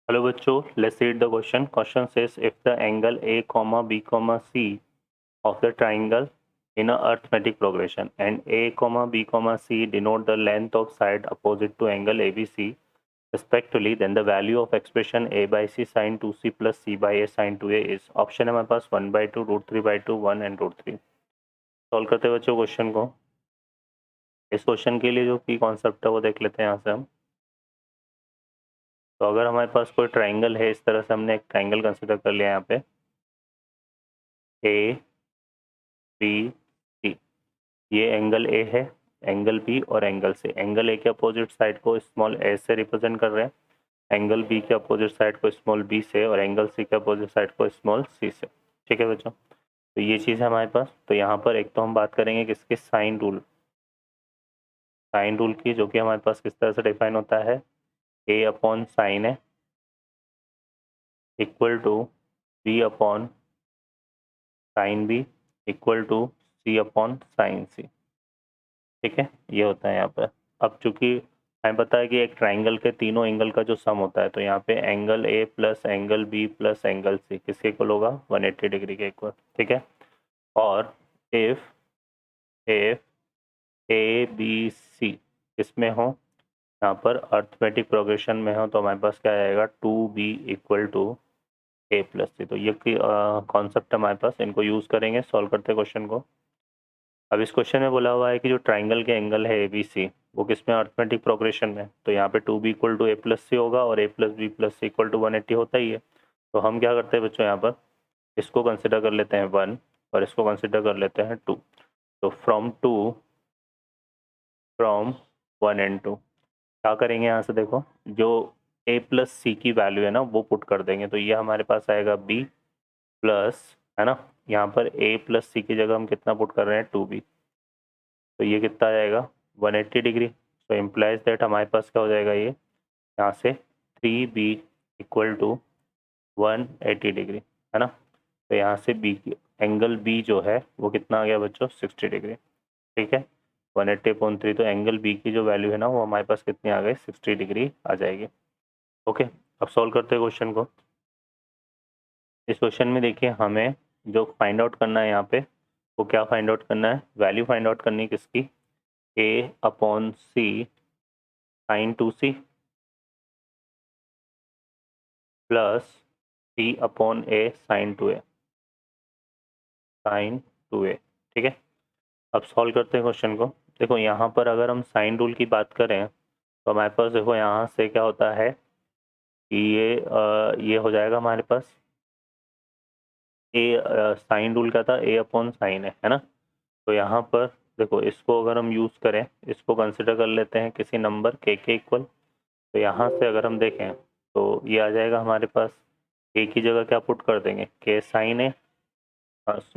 Hello बच्चों, let's read the question. Question says if the angle A comma B comma C of the triangle in a arithmetic progression and A comma B comma C denote the length of side opposite to angle ABC respectively, then the value of expression A by C sin 2C plus C by A sin 2A is. Option है हमारे पास 1/2 √3/2 1 and √3. Solve करते हैं बच्चों question को. इस question के लिए जो की कॉन्सेप्ट है वो देख लेते हैं यहाँ से हम. तो अगर हमारे पास कोई ट्राइंगल है, इस तरह से हमने एक ट्राइंगल कंसिडर कर लिया यहाँ पे ए बी सी. ये एंगल ए है, एंगल बी और एंगल सी. एंगल ए के अपोजिट साइड को स्मॉल ए से रिप्रेजेंट कर रहे हैं, एंगल बी के अपोजिट साइड को स्मॉल बी से, और एंगल सी के अपोजिट साइड को स्मॉल सी से. ठीक है बच्चों, तो ये चीज़ है हमारे पास. तो यहाँ पर एक तो हम बात करेंगे किसके, साइन रूल. साइन रूल की, जो कि हमारे पास किस तरह से डिफाइन होता है, a upon sine a equal to b upon sine b equal to c upon sine c. ठीक है, ये होता है यहाँ पर. अब चूंकि हमें पता है कि एक ट्राइंगल के तीनों एंगल का जो सम होता है, तो यहाँ पे angle A plus angle B plus angle C किसके इक्वल होगा, 180 डिग्री के इक्वल. ठीक है, और if if A B C किसमें हो, यहाँ पर अर्थमेटिक प्रोग्रेशन में हो, तो हमारे पास क्या आएगा, 2b equal to a plus c. तो ये कॉन्सेप्ट हमारे पास, इनको यूज़ करेंगे. सॉल्व करते हैं क्वेश्चन को. अब इस क्वेश्चन में बोला हुआ है कि जो ट्राइंगल के एंगल है ए बी सी, वो किस में, अर्थमेटिक प्रोग्रेशन में. तो यहाँ पे 2b equal to a plus c होगा, और a plus b plus c equal to 180 होता ही है. तो हम क्या करते हैं बच्चों, यहाँ पर इसको कंसिडर कर लेते हैं 1 और इसको कंसिडर कर लेते हैं 2. तो फ्रॉम 1 एंड 2 क्या करेंगे, यहाँ से देखो जो ए प्लस सी की वैल्यू है ना, वो पुट कर देंगे. तो ये हमारे पास आएगा बी प्लस, है ना, यहाँ पर ए प्लस सी की जगह हम कितना पुट कर रहे हैं, 2b. तो ये कितना आ जाएगा, 180 डिग्री. तो इम्प्लाइज दैट हमारे पास क्या हो जाएगा, ये यहाँ से 3b इक्वल टू 180 डिग्री, है ना. तो यहाँ से बी की एंगल बी जो है वो कितना आ गया बच्चों, 60 डिग्री. ठीक है, 180/3. तो एंगल बी की जो वैल्यू है ना, वो हमारे पास कितनी आ गई, 60 डिग्री आ जाएगी. ओके, अब सॉल्व करते हैं क्वेश्चन को. इस क्वेश्चन में देखिए हमें जो फाइंड आउट करना है यहाँ पे, वो क्या फाइंड आउट करना है, वैल्यू फाइंड आउट करनी है किसकी, A upon C sine 2c plus C upon A sine 2a. Sine 2a. ठीक है, अब सॉल्व करते हैं क्वेश्चन को. देखो यहाँ पर अगर हम साइन रूल की बात करें, तो हमारे पास देखो यहाँ से क्या होता है कि ये हो जाएगा हमारे पास ए. साइन रूल का था ए अपॉन साइन है ना. तो यहाँ पर देखो इसको अगर हम यूज़ करें, इसको कंसिडर कर लेते हैं किसी नंबर के इक्वल. तो यहाँ से अगर हम देखें तो ये आ जाएगा हमारे पास, ए की जगह क्या पुट कर देंगे, के साइन ए,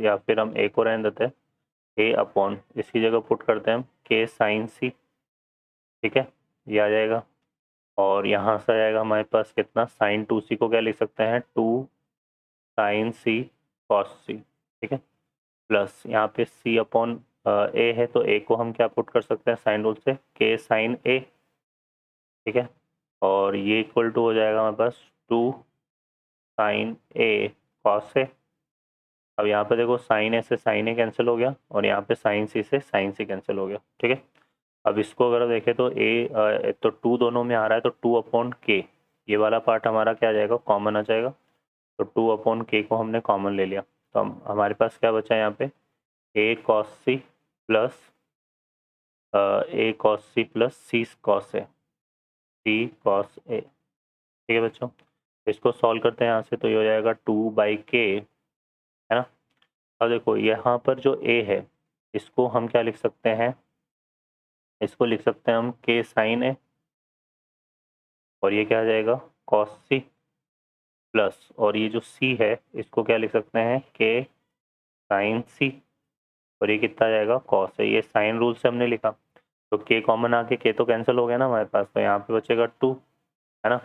या फिर हम ए को रहने देते हैं, ए अपॉन इसकी जगह पुट करते हैं हम के साइन सी. ठीक है, ये आ जाएगा. और यहाँ से आ जाएगा हमारे पास कितना, साइन 2c को क्या लिख सकते हैं, 2 साइन सी कॉस सी. ठीक है, प्लस यहाँ पे c अपॉन ए है, तो ए को हम क्या पुट कर सकते हैं साइन रूल से, के साइन ए. ठीक है, और ये इक्वल टू हो जाएगा हमारे पास 2 साइन ए कॉस ए. अब यहाँ पे देखो साइन ए से साइन ए कैंसिल हो गया, और यहाँ पे साइन सी से साइन सी कैंसिल हो गया. ठीक है, अब इसको अगर देखें तो तो 2 दोनों में आ रहा है, तो 2 अपॉन के, ये वाला पार्ट हमारा क्या आ जाएगा, कॉमन आ जाएगा. तो 2 अपॉन के को हमने कॉमन ले लिया. तो हम हमारे पास क्या बचा है यहाँ पे, ए cos C plus A cos C plus C cos A, C cos A. ठीक है बच्चों, इसको सॉल्व करते हैं यहाँ से. तो ये हो जाएगा 2/k, है ना. अब देखो यहाँ पर जो a है, इसको हम क्या लिख सकते हैं, इसको लिख सकते हैं हम k साइन ए, और ये क्या आ जाएगा, कॉस सी प्लस, और ये जो c है इसको क्या लिख सकते हैं, k साइन सी, और ये कितना आ जाएगा, कॉस है. ये साइन रूल से हमने लिखा, तो k कॉमन आके k तो कैंसिल हो गया ना हमारे पास, तो यहाँ पे बचेगा 2, है ना.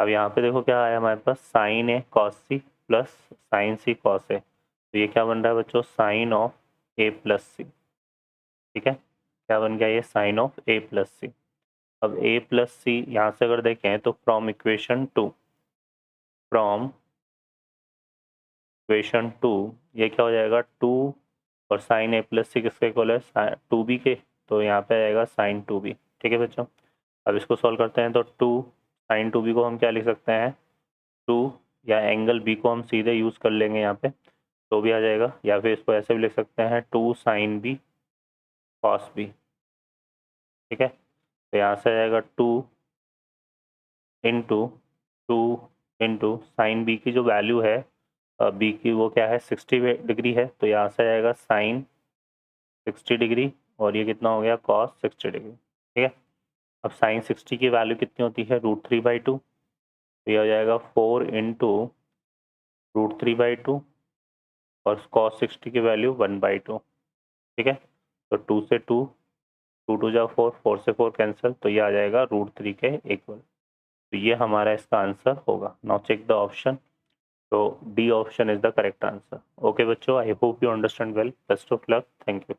अब यहाँ पे देखो क्या आया हमारे पास, sign A cos C plus sign C cos A. तो ये क्या बन रहा है बच्चों, साइन ऑफ ए प्लस सी. ठीक है, क्या बन गया ये, साइन ऑफ ए प्लस सी. अब ए प्लस सी यहाँ से अगर देखें तो फ्रॉम इक्वेशन 2, फ्रॉम इक्वेशन 2, ये क्या हो जाएगा 2 और साइन ए प्लस सी किसके इक्वल है 2b के, तो यहाँ पे आएगा साइन 2b। ठीक है बच्चों, अब इसको सॉल्व करते हैं तो 2 साइन 2b को हम क्या लिख सकते हैं 2, या एंगल b को हम सीधे यूज़ कर लेंगे यहाँ पे तो भी आ जाएगा, या फिर इसको ऐसे भी लिख सकते हैं 2 साइन b कॉस b। ठीक है, तो यहाँ से आ जाएगा 2 इंटू 2 इंटू साइन बी की जो वैल्यू है बी की वो क्या है 60 डिग्री है, तो यहाँ से आ जाएगा साइन 60 डिग्री और ये कितना हो गया कॉस 60 डिग्री। ठीक है, अब साइन 60 की वैल्यू कितनी होती है √3/2, तो ये हो जाएगा 4 इंटू √3/2 और कॉस 60 की वैल्यू 1/2। ठीक है, तो 2 से 2, 2 2 जा 4, 4 से 4 कैंसिल, तो ये आ जाएगा √3 के इक्वल। तो ये हमारा इसका आंसर होगा। नाउ चेक द ऑप्शन, तो D option is the correct answer. Okay बच्चों, I hope you understand well. Best of luck, thank you.